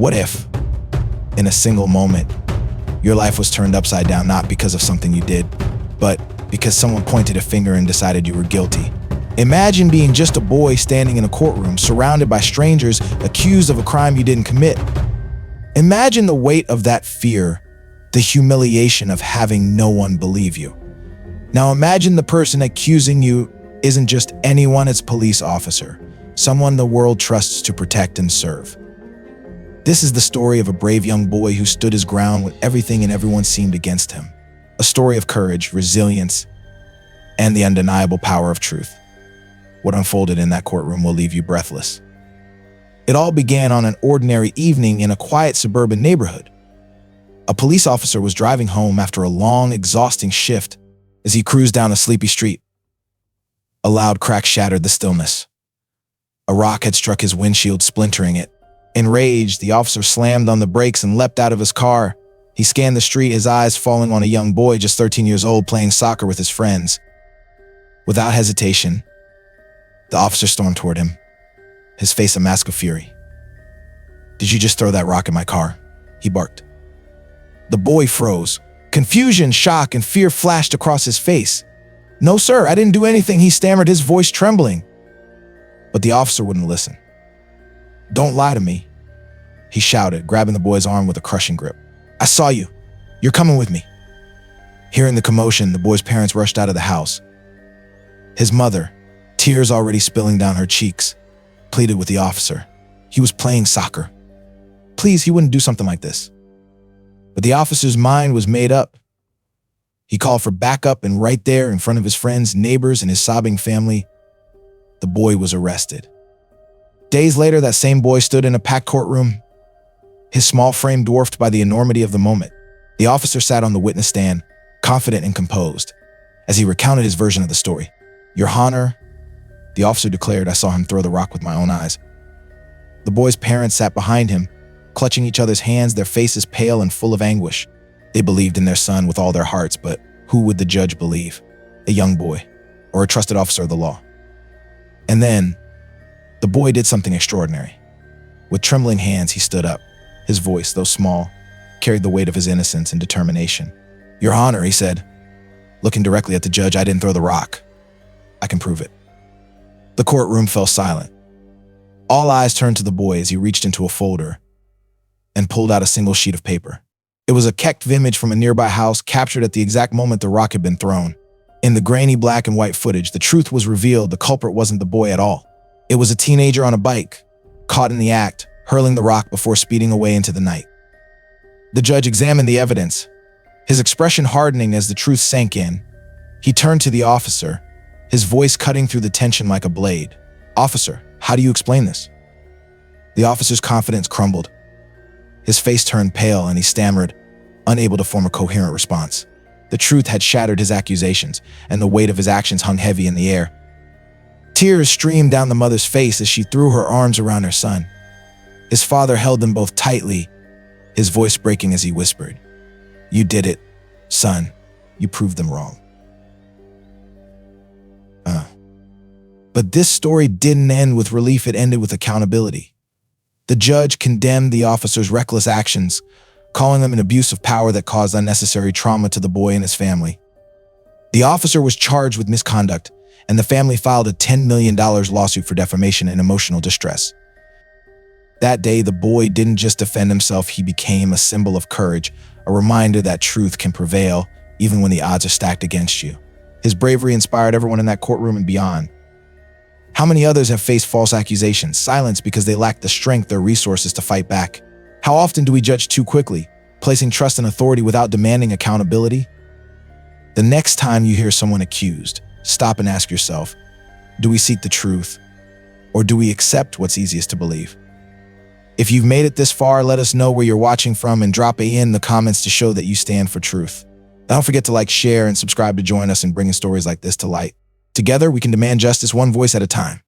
What if, in a single moment, your life was turned upside down not because of something you did, but because someone pointed a finger and decided you were guilty? Imagine being just a boy standing in a courtroom, surrounded by strangers accused of a crime you didn't commit. Imagine the weight of that fear, the humiliation of having no one believe you. Now imagine the person accusing you isn't just anyone, it's a police officer, someone the world trusts to protect and serve. This is the story of a brave young boy who stood his ground when everything and everyone seemed against him. A story of courage, resilience, and the undeniable power of truth. What unfolded in that courtroom will leave you breathless. It all began on an ordinary evening in a quiet suburban neighborhood. A police officer was driving home after a long, exhausting shift as he cruised down a sleepy street. A loud crack shattered the stillness. A rock had struck his windshield, splintering it. Enraged, the officer slammed on the brakes and leapt out of his car. He scanned the street, his eyes falling on a young boy just 13 years old playing soccer with his friends. Without hesitation, the officer stormed toward him, his face a mask of fury. "Did you just throw that rock in my car?" he barked. The boy froze. Confusion, shock, and fear flashed across his face. "No, sir, I didn't do anything," he stammered, his voice trembling. But the officer wouldn't listen. "Don't lie to me," he shouted, grabbing the boy's arm with a crushing grip. "I saw you. You're coming with me." Hearing the commotion, the boy's parents rushed out of the house. His mother, tears already spilling down her cheeks, pleaded with the officer. He was playing soccer. Please, he wouldn't do something like this. But the officer's mind was made up. He called for backup, and right there in front of his friends, neighbors, and his sobbing family, the boy was arrested. Days later, that same boy stood in a packed courtroom, his small frame dwarfed by the enormity of the moment. The officer sat on the witness stand, confident and composed, as he recounted his version of the story. "Your Honor," the officer declared, "I saw him throw the rock with my own eyes." The boy's parents sat behind him, clutching each other's hands, their faces pale and full of anguish. They believed in their son with all their hearts, but who would the judge believe? A young boy, or a trusted officer of the law? And then, the boy did something extraordinary. With trembling hands, he stood up. His voice, though small, carried the weight of his innocence and determination. "Your Honor," he said, looking directly at the judge, "I didn't throw the rock. I can prove it." The courtroom fell silent. All eyes turned to the boy as he reached into a folder and pulled out a single sheet of paper. It was a kecked image from a nearby house, captured at the exact moment the rock had been thrown. In the grainy black and white footage, the truth was revealed. The culprit wasn't the boy at all. It was a teenager on a bike, caught in the act, hurling the rock before speeding away into the night. The judge examined the evidence, his expression hardening as the truth sank in. He turned to the officer, his voice cutting through the tension like a blade. "Officer, how do you explain this?" The officer's confidence crumbled. His face turned pale and he stammered, unable to form a coherent response. The truth had shattered his accusations, and the weight of his actions hung heavy in the air. Tears streamed down the mother's face as she threw her arms around her son. His father held them both tightly, his voice breaking as he whispered, "You did it, son. You proved them wrong." But this story didn't end with relief, it ended with accountability. The judge condemned the officer's reckless actions, calling them an abuse of power that caused unnecessary trauma to the boy and his family. The officer was charged with misconduct, and the family filed a $10 million lawsuit for defamation and emotional distress. That day, the boy didn't just defend himself, he became a symbol of courage, a reminder that truth can prevail even when the odds are stacked against you. His bravery inspired everyone in that courtroom and beyond. How many others have faced false accusations, silenced because they lacked the strength or resources to fight back? How often do we judge too quickly, placing trust in authority without demanding accountability? The next time you hear someone accused, stop and ask yourself, do we seek the truth, or do we accept what's easiest to believe? If you've made it this far, let us know where you're watching from and drop it in the comments to show that you stand for truth. Don't forget to like, share, and subscribe to join us in bringing stories like this to light. Together, we can demand justice one voice at a time.